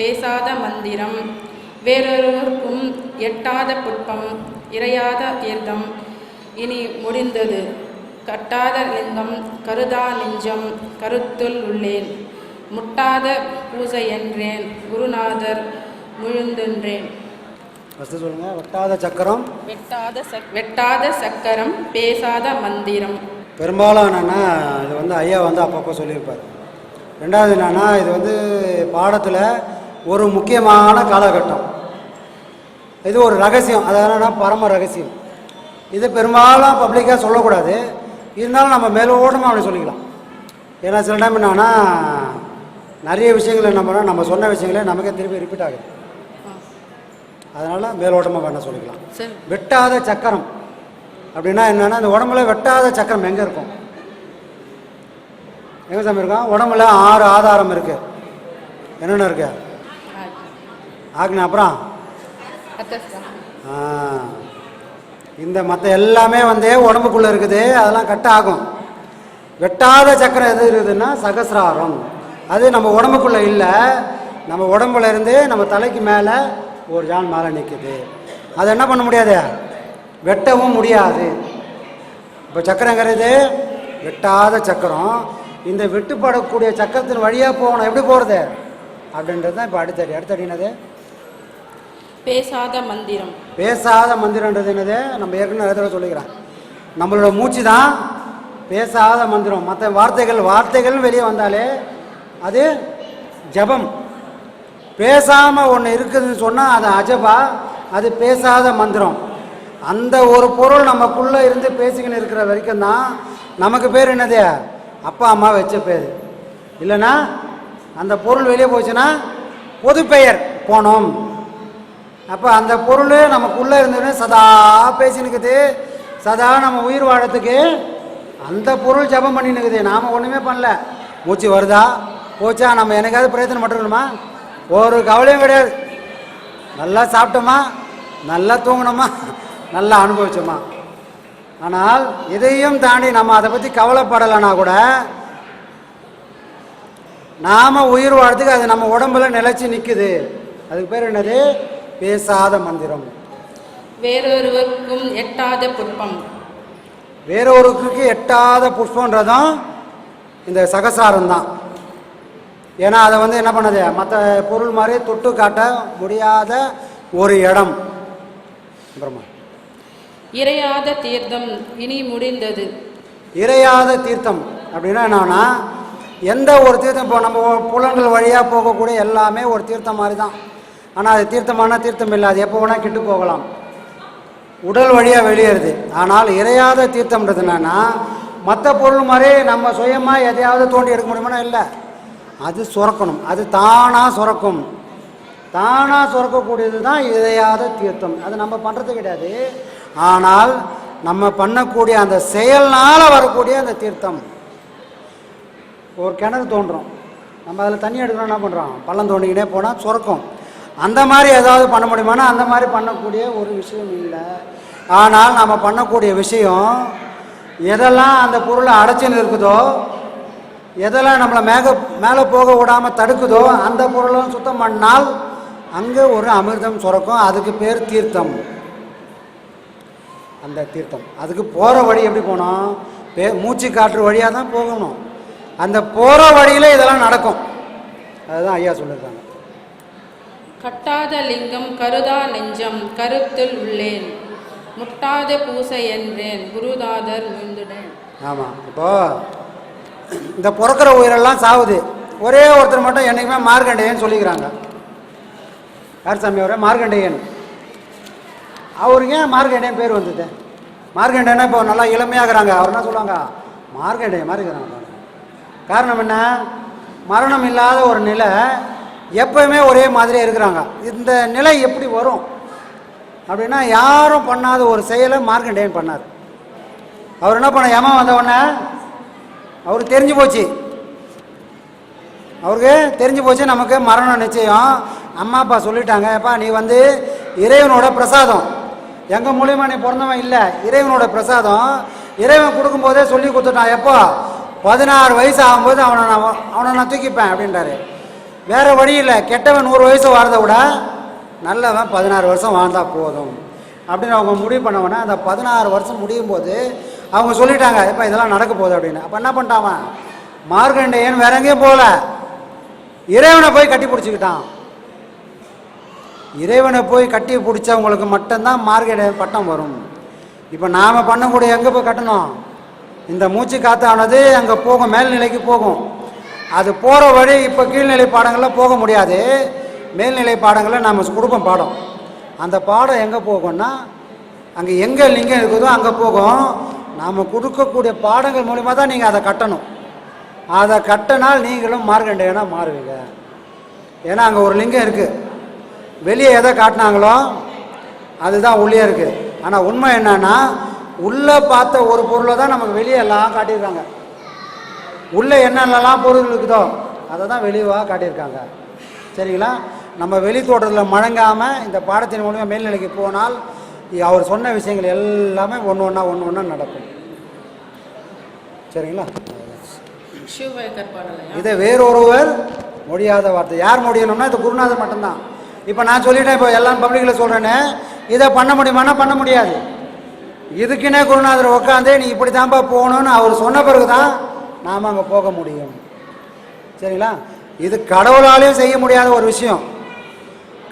பேசாத மந்திரம். வேறொருவர்க்கும் எட்டாத புட்பம் இறையாத தீர்த்தம் இனி முடிந்தது. கட்டாத லிங்கம் கருதா நெஞ்சம் கருத்துள் உள்ளேன். முட்டாத பூசை என்றேன் குருநாதர் முழுந்தென்றேன். சொல்லுங்க. வெட்டாத சக்கரம் வெட்டாத சக்கரம் பேசாத மந்திரம். பெரும்பாலும் என்னென்னா இது வந்து ஐயா வந்து அப்பப்போ சொல்லியிருப்பார். ரெண்டாவது என்னென்னா இது வந்து பாடத்தில் ஒரு முக்கியமான காலகட்டம். இது ஒரு ரகசியம், அதாவது என்னென்னா பரம ரகசியம். இது பெரும்பாலும் பப்ளிக்காக சொல்லக்கூடாது, இருந்தாலும் நம்ம மேலோட்டமாக அப்படி சொல்லிக்கலாம். ஏன்னா சில டைம் என்னன்னா நிறைய விஷயங்கள் என்ன பண்ணால் நம்ம சொன்ன விஷயங்களே நமக்கே திருப்பி ரிப்பீட் ஆகுது. அதனால் மேலோட்டமாக வேணால் சொல்லிக்கலாம். வெட்டாத சக்கரம் அப்படின்னா என்னென்னா இந்த உடம்புல வெட்டாத சக்கரம் எங்கே இருக்கும்? எங்கே சாமி இருக்கும்? உடம்புல 6 ஆதாரம் இருக்குது. என்னென்ன இருக்கு? ஆக்னா, அப்புறம் இந்த மற்ற எல்லாமே வந்து உடம்புக்குள்ளே இருக்குது, அதெல்லாம் கட் ஆகும். வெட்டாத சக்கரம் எது இருக்குதுன்னா சகசிராரம். அது நம்ம உடம்புக்குள்ளே இல்லை, நம்ம உடம்புல இருந்து நம்ம தலைக்கு மேலே ஒரு ஜான் மேலே நிற்குது. அதை என்ன பண்ண முடியாது, வெட்டவும் முடியாது. இப்போ சக்கரங்கிறது வெட்டாத சக்கரம். இந்த வெட்டுப்படக்கூடிய சக்கரத்தின் வழியாக போகணும். எப்படி போகிறது அப்படின்றது தான் இப்போ அடுத்தடி என்னது? பேசாத மந்திரம். பேசாத மந்திரன்றது என்னது? நம்ம ஏற்கனவே இடத்துல சொல்லிக்கிறேன். நம்மளோட மூச்சு தான் பேசாத மந்திரம். மற்ற வார்த்தைகள் வெளியே வந்தாலே அது ஜபம். பேசாமல் ஒன்று இருக்குதுன்னு சொன்னால் அது அஜபா, அது பேசாத மந்திரம். அந்த ஒரு பொருள் நமக்குள்ளே இருந்து பேசிக்கின்னு இருக்கிற வரைக்கும் தான் நமக்கு பேர் என்னது? அப்பா அம்மா வச்ச பேர். இல்லைன்னா அந்த பொருள் வெளியே போச்சுன்னா பொது பெயர் போனோம். அப்போ அந்த பொருள் நமக்குள்ளே இருந்ததுன்னு சதா பேசினுக்குது. சதா நம்ம உயிர் வாழறதுக்கு அந்த பொருள் ஜபம் பண்ணினுக்குது. நாம் ஒன்றுமே பண்ணல. மூச்சு வருதா போச்சா, நம்ம எனக்காவது பிரயத்தனம் மட்டுமா? ஒரு கவலையும் கிடையாது. நல்லா சாப்பிட்டோமா, நல்லா தூங்கினோமா, நல்லா அனுபவிச்சோமா. ஆனால் இதையும் தாண்டி நம்ம அதை பற்றி கவலைப்படலைன்னா கூட நாம் உயிர் வாழ்றதுக்கு அது நம்ம உடம்புல நிலைச்சி நிற்குது. அதுக்கு பேர் என்னது? பேசாத மந்திரம். வேறொருவருக்கும் எட்டாத புஷ்பம். வேறொருக்கு எட்டாத புஷ்பன்றதும் இந்த சகசாரம் தான். ஏன்னா அதை வந்து என்ன பண்ணது, மற்ற பொருள் மாதிரி தொட்டு காட்ட முடியாத ஒரு இடம். அப்புறமா இறையாத தீர்த்தம் இனி முடிந்தது. இறையாத தீர்த்தம் அப்படின்னா என்னன்னா, எந்த ஒரு தீர்த்தம் இப்போ நம்ம புலன்கள் வழியாக போகக்கூடிய எல்லாமே ஒரு தீர்த்தம் மாதிரி தான். ஆனால் அது தீர்த்தமான தீர்த்தம் இல்லை, அது எப்போ வேணால் கெட்டு போகலாம், உடல் வழியாக வெளியேறுது. ஆனால் இறையாத தீர்த்தம்ன்றது என்னன்னா, மற்ற பொருள் மாதிரி நம்ம சுயமாக எதையாவது தோண்டி எடுக்க முடியுமானா இல்லை, அது சுரக்கணும். அது தானாக சுரக்கும். தானாக சுரக்கக்கூடியது தான் இறையாத தீர்த்தம். அது நம்ம பண்ணுறது கிடையாது. ஆனால் நம்ம பண்ணக்கூடிய அந்த செயல்னால் வரக்கூடிய அந்த தீர்த்தம். ஒரு கிணறு தோன்றும், நம்ம அதில் தண்ணி எடுக்கணும், என்ன பண்ணுறோம், பள்ளம் தோண்டிக்கிட்டே போனால் சுரக்கும். அந்த மாதிரி ஏதாவது பண்ண முடியுமானா அந்த மாதிரி பண்ணக்கூடிய ஒரு விஷயம் இல்லை. ஆனால் நம்ம பண்ணக்கூடிய விஷயம் எதெல்லாம் அந்த பொருளை அடைச்சின்னு இருக்குதோ, எதெல்லாம் நம்மளை மேலே போக விடாமல் தடுக்குதோ அந்த பொருளும் சுத்தம் பண்ணால் அங்கே ஒரு அமிர்தம் சுரக்கும். அதுக்கு பேர் தீர்த்தம். அந்த தீர்த்தம் அதுக்கு போகிற வழி எப்படி போனோம்? மூச்சு காற்று வழியாக தான் போகணும். அந்த போகிற வழியில் இதெல்லாம் நடக்கும். அதுதான் ஐயா சொல்லியிருக்காங்க. கட்டாத லிங்கம் கருதா நெஞ்சம் கருத்துள் உள்ளேன். முட்டாத பூசை என்றேன் குருநாதர் முந்துனேன். ஆமாம். இப்போ இந்த பிறக்கிற உயிரெல்லாம் சாவுது. ஒரே ஒருத்தர் மட்டும் என்றைக்குமே மார்கண்டேயன் சொல்லிக்கிறாங்க. யார் சாமி? அவரே மார்கண்டேயன். அவருக்கு ஏன் மார்கண்டேயன் பேர் வந்தது? மார்கண்டேயனா இப்போ நல்லா இளமையாகிறாங்க. அவர் என்ன சொல்லுவாங்க? மார்கண்டேயன் மாதிரி இருக்கிறாங்க. காரணம் என்ன? மரணம் இல்லாத ஒரு நிலை, எப்பவுமே ஒரே மாதிரியே இருக்கிறாங்க. இந்த நிலை எப்படி வரும் அப்படின்னா, யாரும் பண்ணாத ஒரு செயலை மார்கண்டேயன் பண்ணார். அவர் என்ன பண்ண, யமன் வந்த உடனே அவருக்கு தெரிஞ்சு போச்சு. அவருக்கு தெரிஞ்சு போச்சு நமக்கு மரணம் நிச்சயம். அம்மா அப்பா சொல்லிட்டாங்க, அப்பா நீ வந்து இறைவனோட பிரசாதம், எங்கள் மூலியமா நீ பிறந்தவன் இல்லை, இறைவனோட பிரசாதம். இறைவன் கொடுக்கும்போதே சொல்லி கொடுத்துட்டான். எப்போ 16 வயசு ஆகும்போது அவனை நான் தூக்கிப்பேன் அப்படின்றாரு. வேறு வழி இல்லை. கெட்டவன் 100 வயசு வாழ்றதை விட நல்லவன் 16 வருஷம் வாழ்ந்தால் போதும் அப்படின்னு அவங்க முடிவு பண்ணவொடனே அந்த 16 வருஷம் முடியும் போது அவங்க சொல்லிட்டாங்க, இப்போ இதெல்லாம் நடக்க போகுது அப்படின்னு. அப்போ என்ன பண்ணிட்டான் மார்க்கண்டேயன் வேற எங்கேயும் போகல, இறைவனை போய் கட்டி பிடிச்சிக்கிட்டான். இறைவனை போய் கட்டி பிடிச்சவங்களுக்கு மட்டும்தான் மார்க்கண்டேயன் பட்டம் வரும். இப்போ நாம் பண்ணக்கூடிய எங்கே போய் கட்டணும்? இந்த மூச்சு காத்தானது அங்கே போகும், மேல்நிலைக்கு போகும். அது போகிற வழி இப்போ கீழ்நிலை பாடங்களில் போக முடியாது. மேல்நிலை பாடங்களில் நாம் கொடுப்போம் பாடம். அந்த பாடம் எங்கே போகும்னா அங்கே எங்கே லிங்கம் இருக்குதோ அங்கே போகும். நாம் கொடுக்கக்கூடிய பாடங்கள் மூலிமா தான் நீங்கள் அதை கட்டணும். அதை கட்டினால் நீங்களும் மார்க்கண்டேயனாக மாறுவீங்க. ஏன்னா அங்கே ஒரு லிங்கம் இருக்குது. வெளியே எதை காட்டினாங்களோ அதுதான் உள்ளே இருக்குது. ஆனால் உண்மை என்னன்னா உள்ளே பார்த்த ஒரு பொருளை தான் நமக்கு வெளியே எல்லாம் காட்டியிருக்காங்க. உள்ளே என்னென்னலாம் பொருள் இருக்குதோ அதை தான் வெளிவாக காட்டியிருக்காங்க. சரிங்களா? நம்ம வெளி தோட்டத்தில் மழங்காமல் இந்த பாடத்தின் மூலமாக மேல்நிலைக்கு போனால் அவர் சொன்ன விஷயங்கள் எல்லாமே ஒன்று ஒன்றா நடக்கும். சரிங்களா? இதை வேறொருவர் முடியாத வார்த்தை. யார் முடியணும்னா இது குருநாதர் மட்டும்தான். இப்போ நான் சொல்லிட்டேன், இப்போ எல்லாம் பப்ளிக்கில் சொல்கிறேன்னு இதை பண்ண முடியுமானா பண்ண முடியாது. இதுக்குன்னே குருநாதர் உட்காந்து நீ இப்படி தான்ப்பா போகணுன்னு அவர் சொன்ன பிறகு தான் நாம் அங்கே போக முடியும். சரிங்களா? இது கடவுளாலையும் செய்ய முடியாத ஒரு விஷயம்.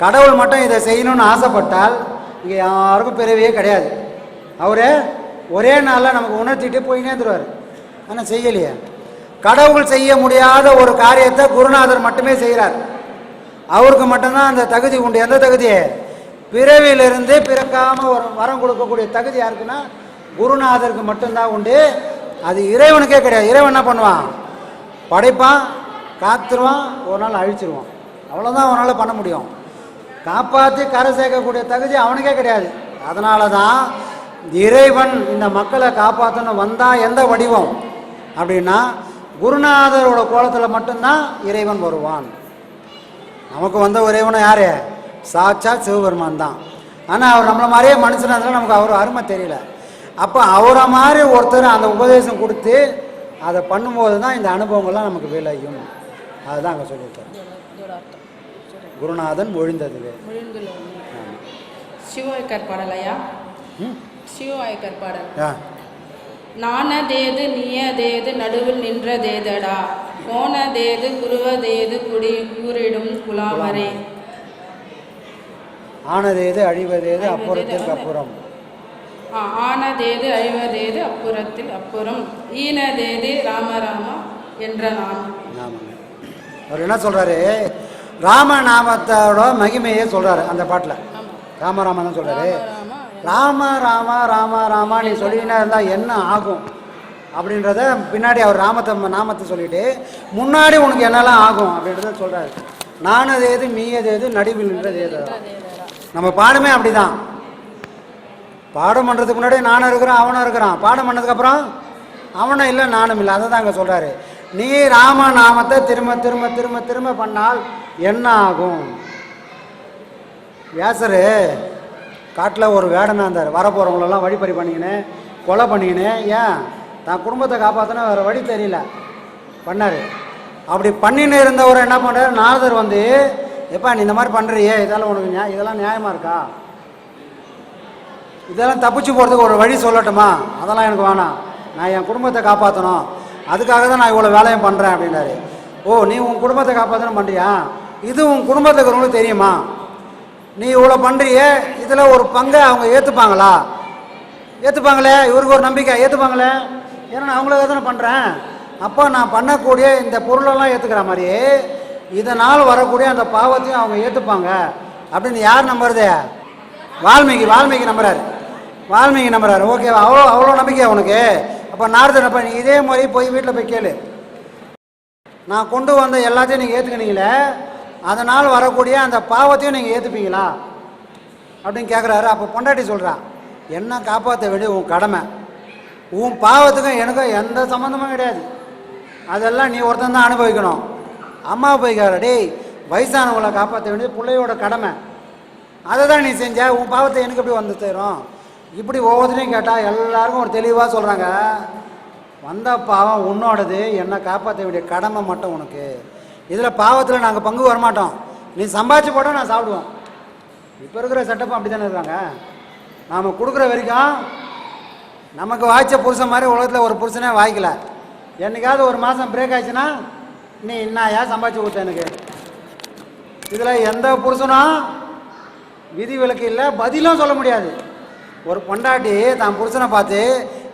கடவுள் மட்டும் இதை செய்யணும்னு ஆசைப்பட்டால் இங்கே யாருக்கும் பிறவியே கிடையாது. அவரே ஒரே நாளில் நமக்கு உணர்த்திட்டு போயினே தருவார். ஆனால் செய்யலையே. கடவுள் செய்ய முடியாத ஒரு காரியத்தை குருநாதர் மட்டுமே செய்கிறார். அவருக்கு மட்டும்தான் அந்த தகுதி உண்டு. எந்த தகுதி? பிறவியிலிருந்து பிறக்காமல் ஒரு வரம் கொடுக்கக்கூடிய தகுதி யாருக்குன்னா குருநாதருக்கு மட்டும்தான் உண்டு. அது இறைவனுக்கே கிடையாது. இறைவன் என்ன பண்ணுவான்? படைப்பான், காத்துருவான், ஒரு நாள் அழிச்சிருவான். அவ்வளோதான் அவனால் பண்ண முடியும். காப்பாற்றி கரை சேர்க்கக்கூடிய தகுதி அவனுக்கே கிடையாது. அதனால தான் இறைவன் இந்த மக்களை காப்பாற்றணும் வந்தால் எந்த வடிவம் அப்படின்னா குருநாதரோட கோலத்தில் மட்டும்தான் இறைவன் வருவான். நமக்கு வந்த இறைவனும் யார்? சாட்சாத் சிவபெருமான் தான். ஆனால் அவர் நம்மளை மாதிரியே மனுஷனாக நமக்கு அவர் அருமை தெரியல. அப்போ அவரை மாதிரி ஒருத்தர் அந்த உபதேசம் கொடுத்து அதை பண்ணும்போது தான் இந்த அனுபவங்கள்லாம் நமக்கு விளையும். அதுதான் அங்கே சொல்லியிருக்காரு. குருநாதன் ஒழிந்தது. சிவாய்க்கர் பாடலையா? சிவாய்க்கர் பாடல். நானதேது நீயதேது நடுவில் நின்றதேதடா, போனதேது குருவதேது குடி கூறிடும் குலாமரே. ஆனதேது அழிவதேது அப்புறத்திற்கு அப்புறம். ஆனதேது அழிவதேது அப்புறத்தில் அப்புறம், ஈனதேது ராமராமா என்ற நாமம். அவர் என்ன சொல்றாரு? ராமநாமத்தோட மகிமையை சொல்றாரு அந்த பாட்டில். ராமராமா தான் சொல்றாரு. ராம ராமா ராமா ராமா நீ சொல்லிக்கினே இருந்தால் என்ன ஆகும் அப்படின்றத பின்னாடி அவர் நாமத்தை சொல்லிட்டு முன்னாடி உனக்கு என்னெல்லாம் ஆகும் அப்படின்றத சொல்றாரு. நானது எது மீயது எது நடுவில் நின்றது எது. நம்ம பாடமே அப்படிதான். பாடம் பண்ணுறதுக்கு முன்னாடி நானும் இருக்கிறான் அவனும் இருக்கிறான். பாடம் பண்ணதுக்கப்புறம் அவனும் இல்லை நானும் இல்லை. அதை தான் அங்கே சொல்கிறாரு. நீ ராம நாமத்தை திரும்ப திரும்ப திரும்ப திரும்ப பண்ணால் என்ன ஆகும்? வியாசர் காட்டில் ஒரு வேடனாக இருந்தார். வரப்போகிறவங்களெல்லாம் வழிப்பறி பண்ணிக்கினேன், கொலை பண்ணிக்கினேன். ஏன்? தான் குடும்பத்தை காப்பாற்றினா வேறு வழி தெரியல பண்ணார். அப்படி பண்ணின்னு இருந்தவரை என்ன பண்ணுறாரு? நாரதர் வந்து, எப்பா நீ இந்த மாதிரி பண்ணுறியே, இதெல்லாம் உனக்கு இதெல்லாம் நியாயமாக இருக்கா? இதெல்லாம் தப்பிச்சு போகிறதுக்கு ஒரு வழி சொல்லட்டுமா? அதெல்லாம் எனக்கு வேணாம். நான் என் குடும்பத்தை காப்பாற்றணும், அதுக்காக தான் நான் இவ்வளோ வேலையும் பண்ணுறேன் அப்படின்னாரு. ஓ, நீ உன் குடும்பத்தை காப்பாற்றணும் பண்ணுறியா? இது உன் குடும்பத்தில் இருக்கிறவங்களுக்கு தெரியுமா? நீ இவ்வளோ பண்ணுறியே, இதில் ஒரு பங்கை அவங்க ஏற்றுப்பாங்களா? ஏற்றுப்பாங்களே. இவருக்கு ஒரு நம்பிக்கை, ஏற்றுப்பாங்களே. ஏன்னா நான் அவங்களுக்காக தானே பண்ணுறேன். அப்போ நான் பண்ணக்கூடிய இந்த பொருளெல்லாம் ஏற்றுக்கிற மாதிரி இதனால் வரக்கூடிய அந்த பாவத்தையும் அவங்க ஏற்றுப்பாங்க அப்படின்னு யார் நம்புறது? வால்மீகி நம்புறாரு. வால்மீகி நம்புறாரு. ஓகே, அவ்வளோ நம்பிக்கை உனக்கு. அப்போ நாரதனப்பா நீ இதே மாதிரி போய் வீட்டில் போய் கேளு, நான் கொண்டு வந்த எல்லாத்தையும் நீங்கள் ஏற்றுக்கினீங்களே, அதனால் வரக்கூடிய அந்த பாவத்தையும் நீங்கள் ஏற்றுப்பீங்களா அப்படின்னு கேட்குறாரு. அப்போ பொண்டாட்டி சொல்கிறான், என்ன காப்பாற்ற வேண்டிய உன் கடமை, உன் பாவத்துக்கும் எனக்கும் எந்த சம்மந்தமும் கிடையாது, அதெல்லாம் நீ ஒருத்தன் தான் அனுபவிக்கணும். அம்மா போய் கேட்குற, டேய் வயசானவங்களை காப்பாற்ற வேண்டியது பிள்ளையோட கடமை, அதை தான் நீ செஞ்ச, உன் பாவத்தை எனக்கு எப்படி வந்து சேரும்? இப்படி ஒவ்வொருத்தரையும் கேட்டால் எல்லாருக்கும் ஒரு தெளிவாக சொல்கிறாங்க, வந்த பாவம் உன்னோடது, என்னை காப்பாற்ற வேண்டிய கடமை மட்டும் உனக்கு. இதில் பாவத்தில் நாங்கள் பங்கு வரமாட்டோம். நீ சம்பாதிச்சு போட்டால் நான் சாப்பிடுவோம். இப்போ இருக்கிற செட்டப்பும் அப்படி தானே இருக்காங்க. நாம் கொடுக்குற வரைக்கும் நமக்கு வாய்ச்ச புருஷன் மாதிரி உலகத்தில் ஒரு புருஷனே வாய்க்கல. என்னைக்காவது ஒரு மாதம் பிரேக் ஆயிடுச்சுன்னா நீ என்னையா சம்பாதிச்சு கொடுத்த எனக்கு. இதில் எந்த புருஷனும் விதி விலக்கு இல்லை, பதிலும் சொல்ல முடியாது. ஒரு பொண்டாட்டி தான் புருஷனை பார்த்து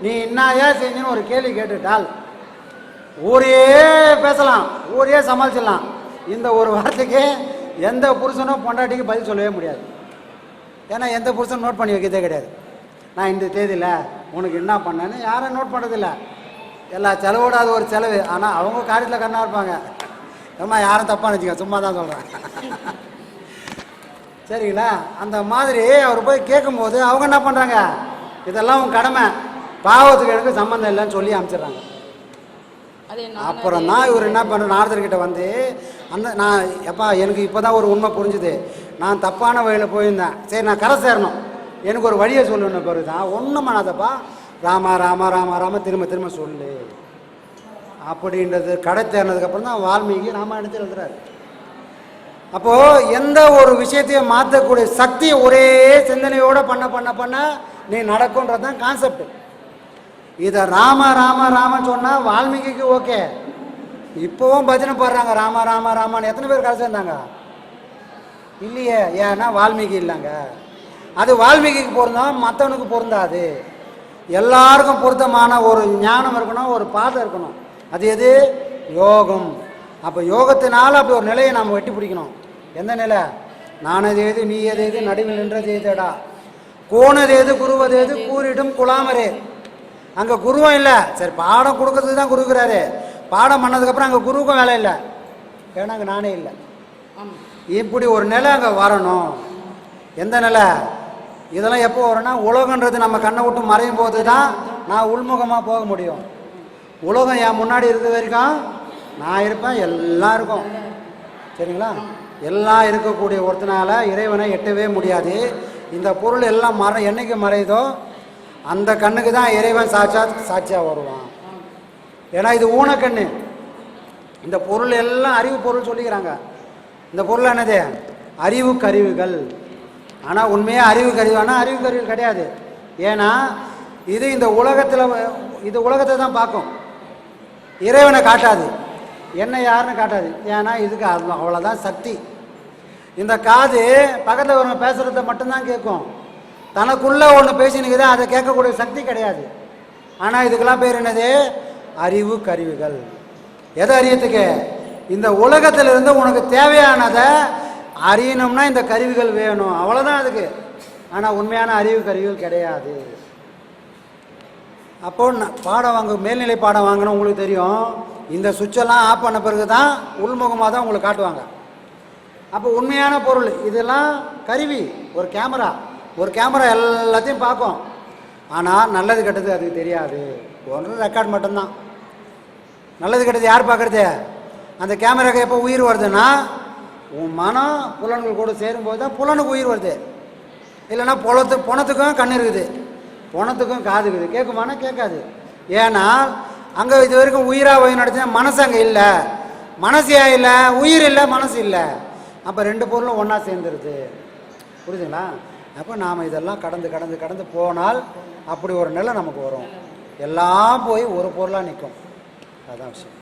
நீ என்னையா செஞ்சுன்னு ஒரு கேள்வி கேட்டுட்டால் ஊரே பேசலாம், ஊரே சமாளிச்சிடலாம். இந்த ஒரு வார்த்தைக்கு எந்த புருஷனும் பொண்டாட்டிக்கு பதில் சொல்லவே முடியாது. ஏன்னா எந்த புருஷனும் நோட் பண்ணி வைக்கிறதே கிடையாது. நான் இந்த தேதியில் உனக்கு என்ன பண்ணேன்னு யாரும் நோட் பண்ணுறதில்ல. எல்லா செலவோடாது ஒரு செலவு. ஆனால் அவங்க காரியத்தில் கண்ணாக இருப்பாங்க. ஏம்மா யாரும் தப்பாக நினச்சிங்க, சும்மா தான் சொல்கிறேன். சரிங்களா? அந்த மாதிரி அவர் போய் கேட்கும்போது அவங்க என்ன பண்ணுறாங்க, இதெல்லாம் உன் கடமை, பாவத்துக்கு எனக்கு சம்மந்தம் இல்லைன்னு சொல்லி அனுப்பிச்சிடுறாங்க. அப்புறம் தான் இவர் என்ன பண்ணுற, நாரதர்கிட்ட வந்து நான் எப்பா எனக்கு இப்போ தான் ஒரு உண்மை புரிஞ்சுது, நான் தப்பான வழியில் போயிருந்தேன், சரி நான் கரை சேரணும், எனக்கு ஒரு வழியை சொல்லணும். பிறகு தான் ஒன்றும் பண்ணாதப்பா, ராமா ராமா ராமா ராம திரும்ப திரும்ப சொல்லு அப்படின்றது கடை தேர்னதுக்கப்புறம் தான் வால்மீகி ராமாயணத்தில் எழுதுறாரு. அப்போது எந்த ஒரு விஷயத்தையும் மாற்றக்கூடிய சக்தி ஒரே சிந்தனையோடு பண்ண பண்ண பண்ண நீ நடக்கும்ன்றது தான் கான்செப்ட். இதை ராம ராம ராமன்னு சொன்னால் வால்மீகிக்கு ஓகே. இப்போவும் பஜனை பாடுறாங்க ராம ராம ராமான்னு. எத்தனை பேர் கடைசி இருந்தாங்க? இல்லையே. ஏன்னா வால்மீகி இல்லைங்க. அது வால்மீகிக்கு பொருந்தோம், மற்றவனுக்கு பொருந்தாது. எல்லாருக்கும் பொருத்தமான ஒரு ஞானம் இருக்கணும், ஒரு பாதை இருக்கணும். அது எது? யோகம். அப்போ யோகத்தினால அப்படி ஒரு நிலையை நாம் வெட்டி பிடிக்கணும். எந்த நிலை? நானது ஏது நீ எது எது நடுவில் நின்றது ஏதேடா, கோணது ஏது குருவது ஏது கூறிடும் குலாமரே. அங்கே குருவும் இல்லை. சரி பாடம் கொடுக்கறதுக்கு தான் குருக்கிறாரு, பாடம் பண்ணதுக்கப்புறம் அங்கே குருவுக்கும் வேலை இல்லை. ஏன்னா அங்கே நானே இல்லை. இப்படி ஒரு நிலை அங்கே வரணும். எந்த நிலை? இதெல்லாம் எப்போ வரும்னா உலகன்றது நம்ம கண்ணை விட்டு மறையும் போது தான் நான் உள்முகமாக போக முடியும். உலகம் என் முன்னாடி இருக்கிற வரைக்கும் நான் இருப்பேன், எல்லாம் இருக்கும். சரிங்களா? எல்லாம் இருக்கக்கூடிய ஒருத்தனால இறைவனை எட்டவே முடியாது. இந்த பொருள் எல்லாம் என்னைக்கு மறையுதோ அந்த கண்ணுக்கு தான் இறைவன் சாட்சியாக வருவான். ஏன்னா இது ஊனக்கண்ணு. இந்த பொருள் எல்லாம் அறிவு பொருள் சொல்லிக்கிறாங்க. இந்த பொருள் என்னது? அறிவு கருவிகள். ஆனால் உண்மையாக அறிவு கருவானா அறிவு கருவிகள் கிடையாது. ஏன்னா இது இந்த உலகத்தில் இது உலகத்தை தான் பார்க்கும், இறைவனை காட்டாது, என்ன யாருன்னு காட்டாது. ஏன்னா இதுக்கு அவ்வளோதான் சக்தி. இந்த காது பக்கத்தில் ஒன்று பேசுகிறத மட்டும்தான் கேட்கும், தனக்குள்ளே ஒன்று பேசினுக்குது அதை கேட்கக்கூடிய சக்தி கிடையாது. ஆனால் இதுக்கெல்லாம் பேர் என்னது? அறிவு கருவிகள். எதை அறியத்துக்கு? இந்த உலகத்திலிருந்து உனக்கு தேவையானதை அறியணும்னா இந்த கருவிகள் வேணும், அவ்வளோதான் அதுக்கு. ஆனால் உண்மையான அறிவு கருவிகள் கிடையாது. அப்போ பாடம் மேல்நிலை பாடம் வாங்கணும். உங்களுக்கு தெரியும், இந்த சுவிட்செல்லாம் ஆஃப் பண்ண பிறகு தான் உள்முகமாக தான் உங்களுக்கு காட்டுவாங்க. அப்போ உண்மையான பொருள் இதெல்லாம் கருவி. ஒரு கேமரா எல்லாத்தையும் பார்க்கும். ஆனால் நல்லது கெட்டது அதுக்கு தெரியாது. ஒன்று ரெக்கார்ட் மட்டும்தான். நல்லது கெட்டது யார் பார்க்குறது? அந்த கேமராவுக்கு எப்போ உயிர் வருதுன்னா உன் மனம் புலன்கள் கூட சேரும்போது தான் புலனுக்கு உயிர் வருது. இல்லைன்னா பொணத்துக்கும் கண் இருக்குது, பொணத்துக்கும் காது இருக்குது, கேட்குமானா கேட்காது. ஏன்னா அங்கே இது வரைக்கும் உயிராக வழி நடத்தினா மனசு அங்கே இல்லை, மனசு ஏன் இல்லை? உயிர் இல்லை, மனசு இல்லை. அப்போ ரெண்டு பொருளும் ஒன்றா சேர்ந்துருது. புரியுதுங்களா? அப்போ நாம் இதெல்லாம் கடந்து கடந்து கடந்து போனால் அப்படி ஒரு நிலை நமக்கு வரும். எல்லாம் போய் ஒரு பொருளாக நிற்கும். அதுதான் விஷயம்.